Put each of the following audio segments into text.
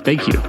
Thank you.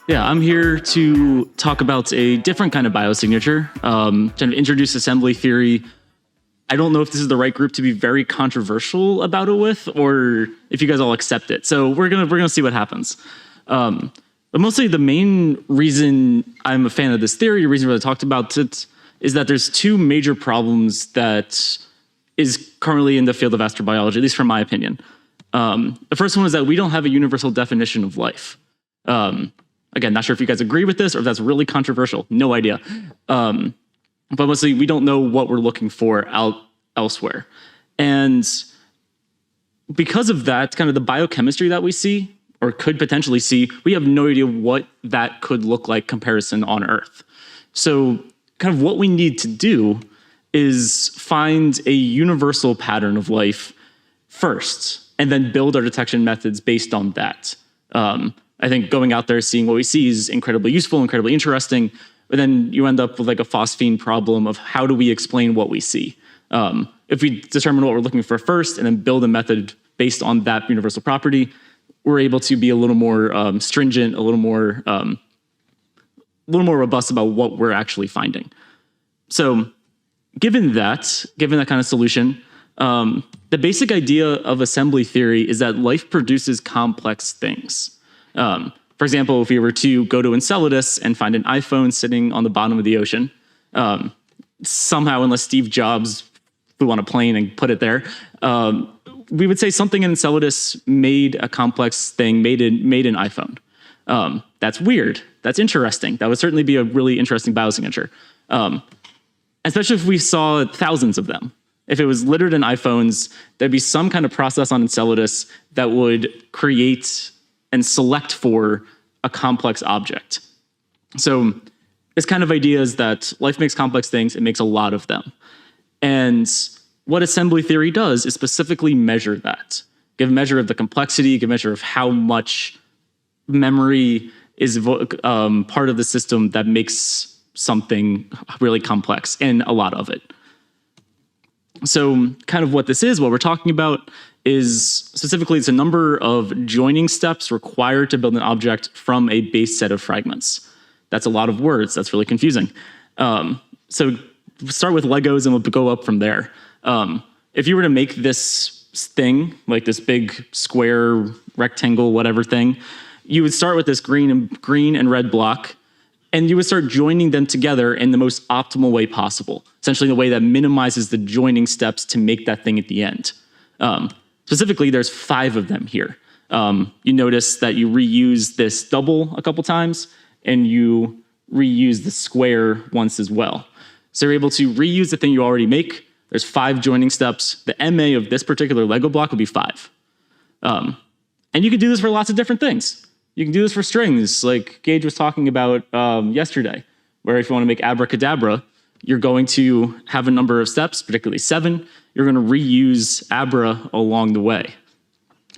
Yeah, I'm here to talk about a different kind of biosignature, trying to introduce assembly theory. I don't know if this is the right group to be very controversial about it with, or if you guys all accept it. So we're gonna see what happens. But mostly the main reason I'm a fan of this theory, the reason why I talked about it, is that there's two major problems that is currently in the field of astrobiology, at least from my opinion. The first one is that we don't have a universal definition of life. Again, not sure if you guys agree with this or if that's really controversial. No idea. But mostly we don't know what we're looking for elsewhere. And because of that, kind of the biochemistry that we see or could potentially see, we have no idea what that could look like comparison on Earth. So kind of what we need to do is find a universal pattern of life first, and then build our detection methods based on that. I think going out there, seeing what we see is incredibly useful, incredibly interesting, but then you end up with like a phosphine problem of how do we explain what we see? If we determine what we're looking for first and then build a method based on that universal property, we're able to be a little more stringent, a little more robust about what we're actually finding. So given that kind of solution, the basic idea of assembly theory is that life produces complex things. For example, if we were to go to Enceladus and find an iPhone sitting on the bottom of the ocean, somehow, unless Steve Jobs flew on a plane and put it there, we would say something in Enceladus made a complex thing, made an iPhone. That's weird. That's interesting. That would certainly be a really interesting biosignature, especially if we saw thousands of them. If it was littered in iPhones, there'd be some kind of process on Enceladus that would create and select for a complex object. So this kind of idea is that life makes complex things, it makes a lot of them. And what assembly theory does is specifically measure that. Give a measure of the complexity, give a measure of how much memory is part of the system that makes something really complex, and a lot of it. So kind of what this is, what we're talking about, is specifically it's a number of joining steps required to build an object from a base set of fragments. That's a lot of words. That's really confusing. So start with Legos and we'll go up from there. If you were to make this thing, like this big square, rectangle, whatever thing, you would start with this green and red block, and you would start joining them together in the most optimal way possible, essentially the way that minimizes the joining steps to make that thing at the end. Specifically, there's 5 of them here. You notice that you reuse this double a couple times, and you reuse the square once as well. So you're able to reuse the thing you already make. There's 5 joining steps. The MA of this particular Lego block would be 5. And you can do this for lots of different things. You can do this for strings, like Gage was talking about yesterday, where if you want to make abracadabra, you're going to have a number of steps, particularly 7. You're going to reuse abra along the way.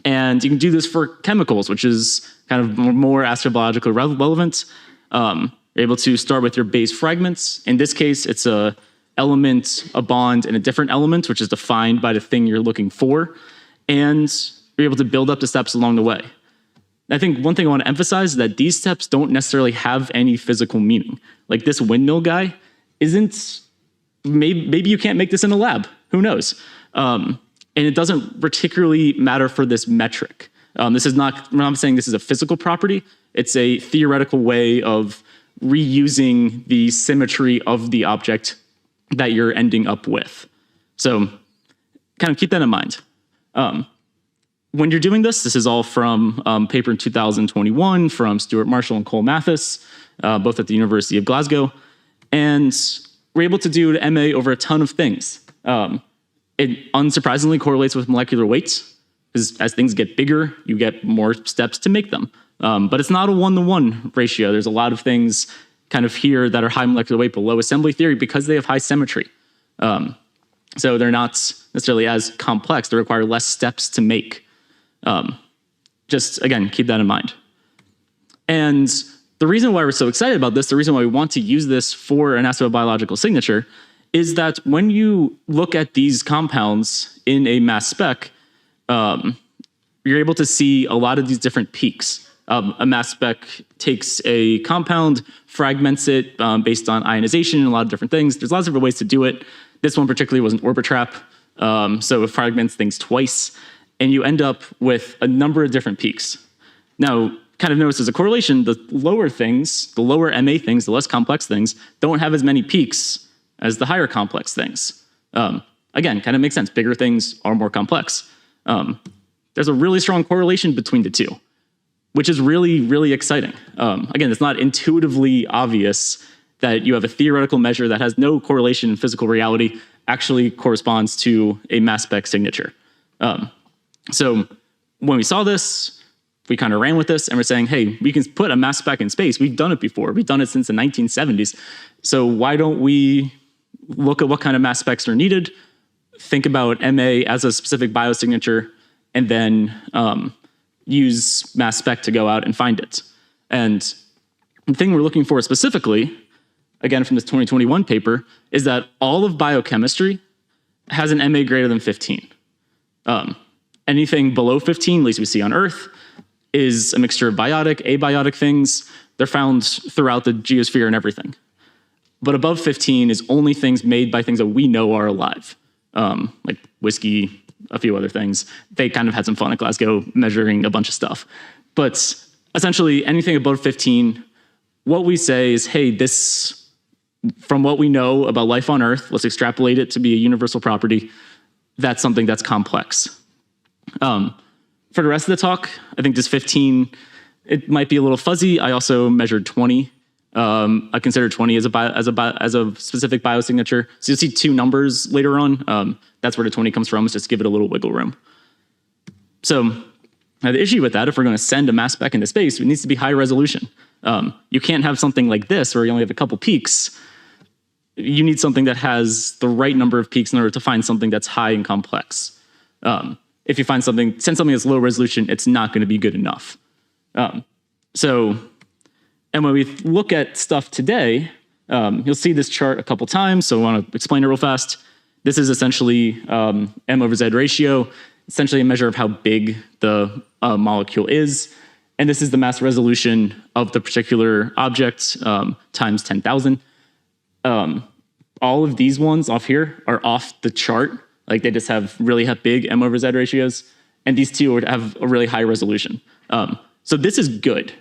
And you can do this for chemicals, which is kind of more astrobiologically relevant. You're able to start with your base fragments. In this case, it's a element, a bond, and a different element, which is defined by the thing you're looking for. And you're able to build up the steps along the way. I think one thing I want to emphasize is that these steps don't necessarily have any physical meaning. Like this windmill guy isn't, maybe you can't make this in a lab, who knows? And it doesn't particularly matter for this metric. This is not, I'm saying this is a physical property, it's a theoretical way of reusing the symmetry of the object that you're ending up with. So kind of keep that in mind. When you're doing this is all from paper in 2021 from Stuart Marshall and Cole Mathis, both at the University of Glasgow. And we're able to do an MA over a ton of things. It unsurprisingly correlates with molecular weights, because as things get bigger, you get more steps to make them. But it's not a 1-to-1 ratio. There's a lot of things kind of here that are high molecular weight below assembly theory because they have high symmetry. So they're not necessarily as complex. They require less steps to make. Just, again, keep that in mind. And the reason why we're so excited about this, the reason why we want to use this for an astrobiological signature, is that when you look at these compounds in a mass spec, you're able to see a lot of these different peaks. A mass spec takes a compound, fragments it based on ionization and a lot of different things. There's lots of different ways to do it. This one particularly was an Orbitrap, so it fragments things twice, and you end up with a number of different peaks. Now, kind of notice as a correlation, the lower things, the lower MA things, the less complex things, don't have as many peaks as the higher complex things. Again, kind of makes sense. Bigger things are more complex. There's a really strong correlation between the two, which is really, really exciting. Again, it's not intuitively obvious that you have a theoretical measure that has no correlation in physical reality actually corresponds to a mass spec signature. So when we saw this, we kind of ran with this and we're saying, hey, we can put a mass spec in space. We've done it before. We've done it since the 1970s. So why don't we look at what kind of mass specs are needed, think about MA as a specific biosignature, and then use mass spec to go out and find it. And the thing we're looking for specifically, again from this 2021 paper, is that all of biochemistry has an MA greater than 15. Anything below 15, at least we see on Earth, is a mixture of biotic, abiotic things. They're found throughout the geosphere and everything. But above 15 is only things made by things that we know are alive, like whiskey, a few other things. They kind of had some fun at Glasgow measuring a bunch of stuff. But essentially anything above 15, what we say is, hey, this, from what we know about life on Earth, let's extrapolate it to be a universal property. That's something that's complex. For the rest of the talk, I think this 15, it might be a little fuzzy. I also measured 20. I consider 20 as a specific biosignature. So you'll see two numbers later on. That's where the 20 comes from. Is just give it a little wiggle room. So now the issue with that, if we're going to send a mass spec into space, it needs to be high resolution. You can't have something like this where you only have a couple peaks. You need something that has the right number of peaks in order to find something that's high and complex. If you send something that's low resolution, it's not going to be good enough. And when we look at stuff today, you'll see this chart a couple times, so I want to explain it real fast. This is essentially M/Z ratio, essentially a measure of how big the molecule is. And this is the mass resolution of the particular object times 10,000. All of these ones off here are off the chart. Like they just have big M/Z ratios. And these two would have a really high resolution. So this is good.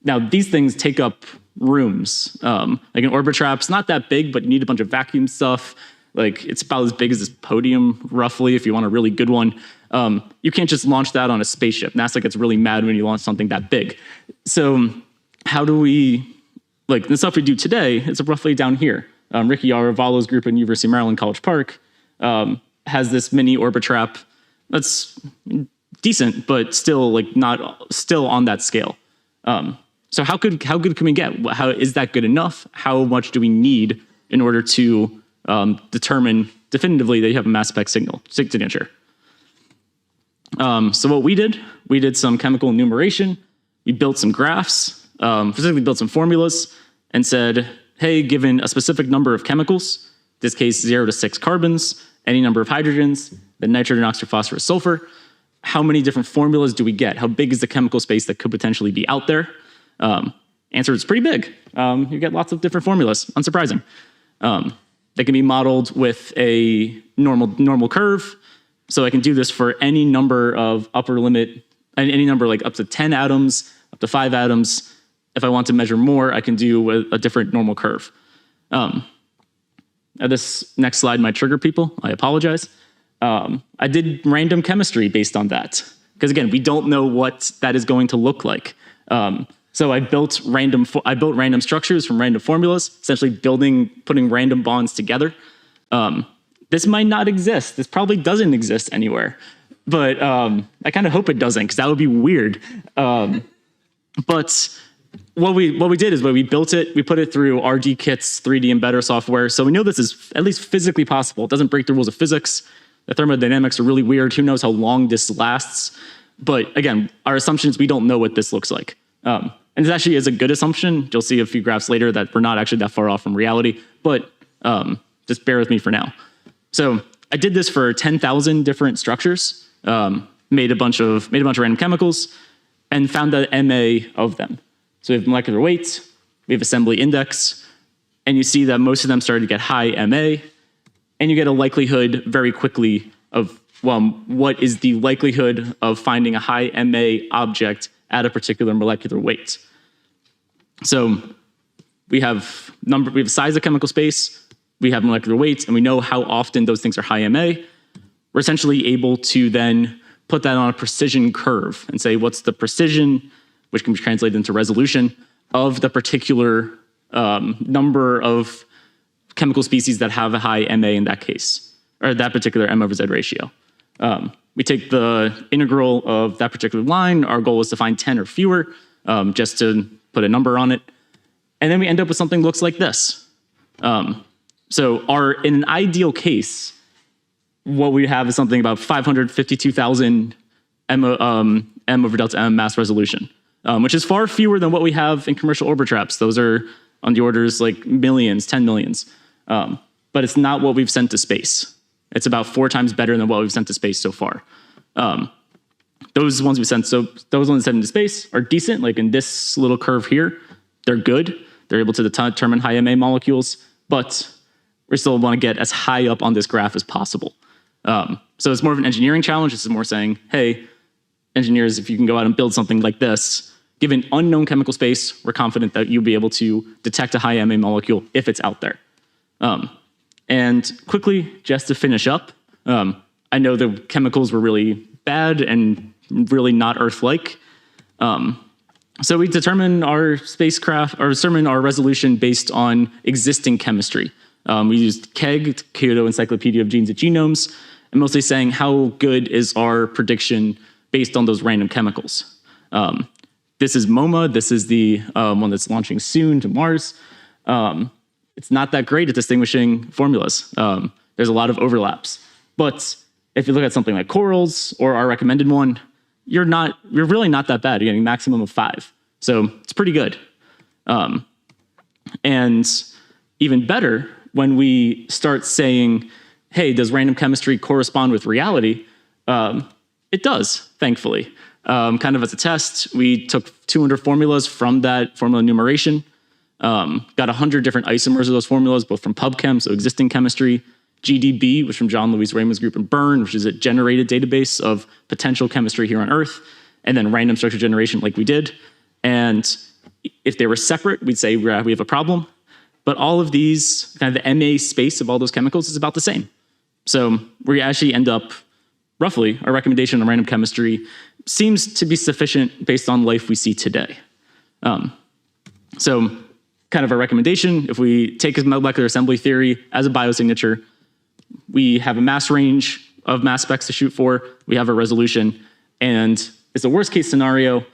Now, these things take up rooms. Like an Orbitrap's not that big, but you need a bunch of vacuum stuff. Like it's about as big as this podium, roughly, if you want a really good one. You can't just launch that on a spaceship. NASA gets really mad when you launch something that big. So how do we, like the stuff we do today, it's roughly down here. Ricky Yaravalo's group in University of Maryland, College Park, has this mini Orbitrap that's decent, but still still on that scale. So how good can we get? How is that good enough? How much do we need in order to determine definitively that you have a mass spec signature? So what we did some chemical enumeration. We built some graphs, specifically built some formulas, and said, hey, given a specific number of chemicals, in this case 0 to 6 carbons, any number of hydrogens, then nitrogen, oxygen, phosphorus, sulfur, how many different formulas do we get? How big is the chemical space that could potentially be out there? Answer is pretty big. You get lots of different formulas, unsurprising. They can be modeled with a normal curve. So I can do this for any number of upper limit, any number like up to 10 atoms, up to 5 atoms. If I want to measure more, I can do a different normal curve. This next slide might trigger people. I apologize. I did random chemistry based on that. Because again, we don't know what that is going to look like. So I built random structures from random formulas, essentially putting random bonds together. This might not exist. This probably doesn't exist anywhere. But I kind of hope it doesn't, because that would be weird. But what we did is when we built it, we put it through RDKit's 3D embedder software. So we know this is at least physically possible. It doesn't break the rules of physics. The thermodynamics are really weird. Who knows how long this lasts? But again, our assumption is we don't know what this looks like. And this actually is a good assumption. You'll see a few graphs later that we're not actually that far off from reality. But just bear with me for now. So I did this for 10,000 different structures. Made a bunch of random chemicals. and found the MA of them. So we have molecular weight, we have assembly index, and you see that most of them started to get high MA, and you get a likelihood very quickly of, well, what is the likelihood of finding a high MA object at a particular molecular weight? So we have size of chemical space, we have molecular weights, and we know how often those things are high MA. We're essentially able to then put that on a precision curve and say, what's the precision, which can be translated into resolution, of the particular number of chemical species that have a high MA in that case, or that particular M over Z ratio. We take the integral of that particular line. Our goal is to find 10 or fewer, just to put a number on it. And then we end up with something that looks like this. So in an ideal case, what we have is something about 552,000 M over delta M mass resolution, which is far fewer than what we have in commercial Orbitraps. Those are on the orders like millions, 10 millions. But it's not what we've sent to space. It's about 4 times better than what we've sent to space so far. Those ones sent into space are decent. Like in this little curve here, they're good. They're able to determine high MA molecules, but we still want to get as high up on this graph as possible. So it's more of an engineering challenge. This is more saying, hey, engineers, if you can go out and build something like this, given unknown chemical space, we're confident that you'll be able to detect a high MA molecule if it's out there. And quickly, just to finish up, I know the chemicals were really bad and really not Earth-like. So we determined our spacecraft, or determined our resolution based on existing chemistry. We used KEGG, Kyoto Encyclopedia of Genes and Genomes, and mostly saying how good is our prediction based on those random chemicals. This is MoMA. This is the one that's launching soon to Mars. It's not that great at distinguishing formulas. There's a lot of overlaps. But if you look at something like corals or our recommended one, you're really not that bad. You're getting a maximum of 5. So it's pretty good. And even better, when we start saying, hey, does random chemistry correspond with reality? It does, thankfully. Kind of as a test, we took 200 formulas from that formula enumeration, got 100 different isomers of those formulas, both from PubChem, so existing chemistry, GDB, which from John Louis Raymond's group in Bern, which is a generated database of potential chemistry here on Earth, and then random structure generation like we did. And if they were separate, we'd say we have a problem. But all of these, kind of the MA space of all those chemicals is about the same. So we actually end up, roughly, our recommendation on random chemistry seems to be sufficient based on life we see today. So kind of our recommendation, if we take a molecular assembly theory as a biosignature, we have a mass range of mass specs to shoot for, we have a resolution, and it's a worst case scenario,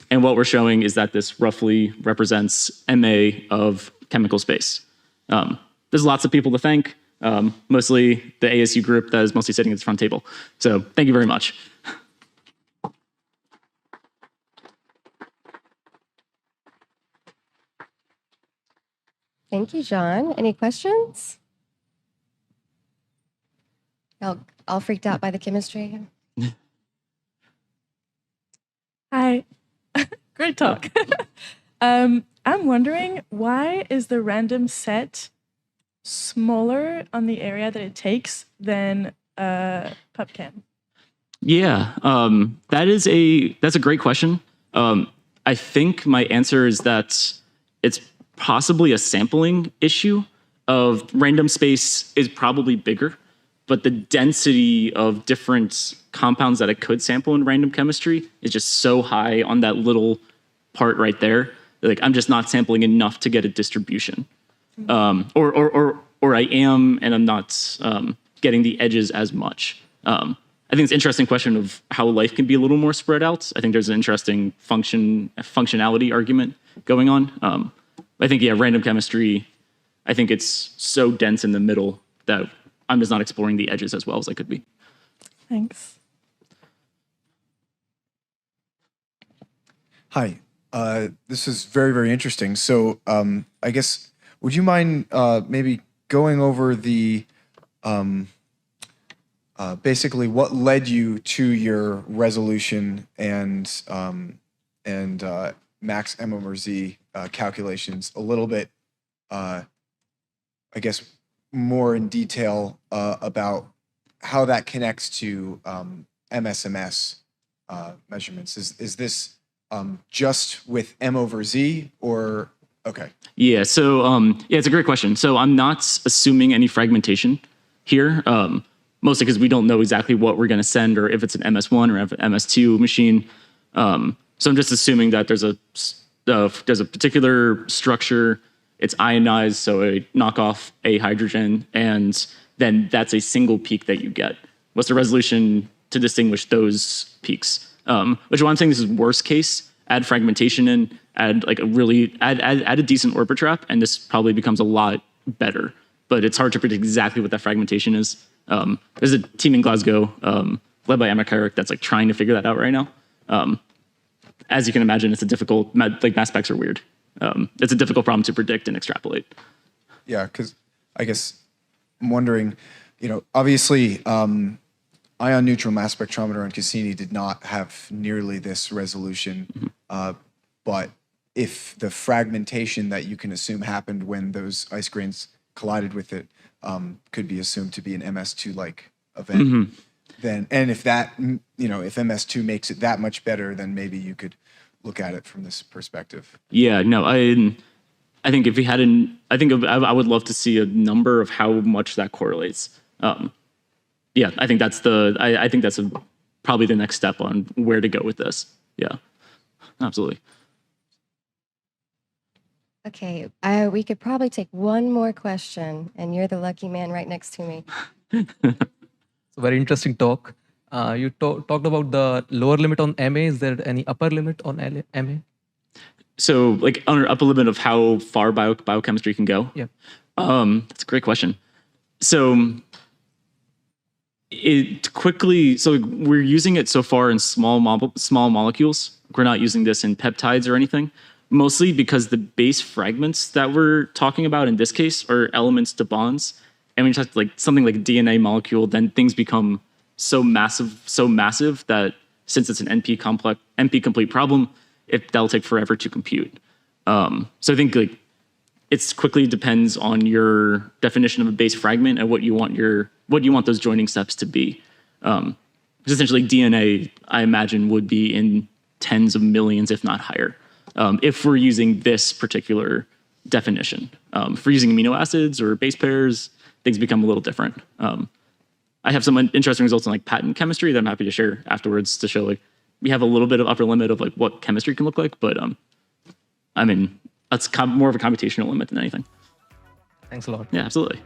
and what we're showing is that this roughly represents MA of chemical space. There's lots of people to thank, mostly the ASU group that is mostly sitting at the front table. So thank you very much. Thank you, John. Any questions? All freaked out by the chemistry. Hi. Great talk. I'm wondering, why is the random set smaller on the area that it takes than PubChem? Yeah, that's a great question. I think my answer is that it's possibly a sampling issue of random space is probably bigger, but the density of different compounds that it could sample in random chemistry is just so high on that little part right there. Like, I'm just not sampling enough to get a distribution. Or I am, and I'm not getting the edges as much. I think it's an interesting question of how life can be a little more spread out. I think there's an interesting functionality argument going on. I think, yeah, random chemistry, I think it's so dense in the middle that I'm just not exploring the edges as well as I could be. Thanks. Hi, this is very, very interesting. So I guess, would you mind maybe going over the, basically what led you to your resolution and and Max M over Z calculations a little bit, I guess, more in detail about how that connects to MSMS measurements. Is this just with M over Z or okay? Yeah. So yeah, it's a great question. So I'm not assuming any fragmentation here, mostly because we don't know exactly what we're going to send or if it's an MS1 or MS2 machine. So I'm just assuming that there's a particular structure. It's ionized, so a knockoff a hydrogen, and then that's a single peak that you get. What's the resolution to distinguish those peaks? Which is why I'm saying this is worst case. Add fragmentation in, add like add a decent orbit trap, and this probably becomes a lot better. But it's hard to predict exactly what that fragmentation is. There's a team in Glasgow led by Emma Carrick that's like trying to figure that out right now. As you can imagine, it's a difficult, like mass specs are weird. It's a difficult problem to predict and extrapolate. Yeah, because I guess I'm wondering, obviously ion neutral mass spectrometer on Cassini did not have nearly this resolution, but if the fragmentation that you can assume happened when those ice grains collided with it could be assumed to be an MS2-like event, then, and if that, if MS2 makes it that much better, then maybe you could look at it from this perspective. Yeah, no, I think if we had I would love to see a number of how much that correlates. Yeah, I think that's probably the next step on where to go with this. Yeah, absolutely. Okay, we could probably take one more question, and you're the lucky man right next to me. So very interesting talk. You talked about the lower limit on MA. Is there any upper limit on MA? So, like, on upper limit of how far biochemistry can go? Yeah. That's a great question. So, we're using it so far in small molecules. We're not using this in peptides or anything, mostly because the base fragments that we're talking about in this case are elements to bonds. And when you talk like something like a DNA molecule, then things become so massive that since it's an NP complete problem, that'll take forever to compute. So I think like it's quickly depends on your definition of a base fragment and what you want those joining steps to be. Because essentially DNA, I imagine, would be in tens of millions, if not higher, if we're using this particular definition. If we're using amino acids or base pairs, things become a little different. I have some interesting results in like patent chemistry that I'm happy to share afterwards to show like we have a little bit of upper limit of like what chemistry can look like, but I mean that's more of a computational limit than anything. Thanks a lot. Yeah, absolutely.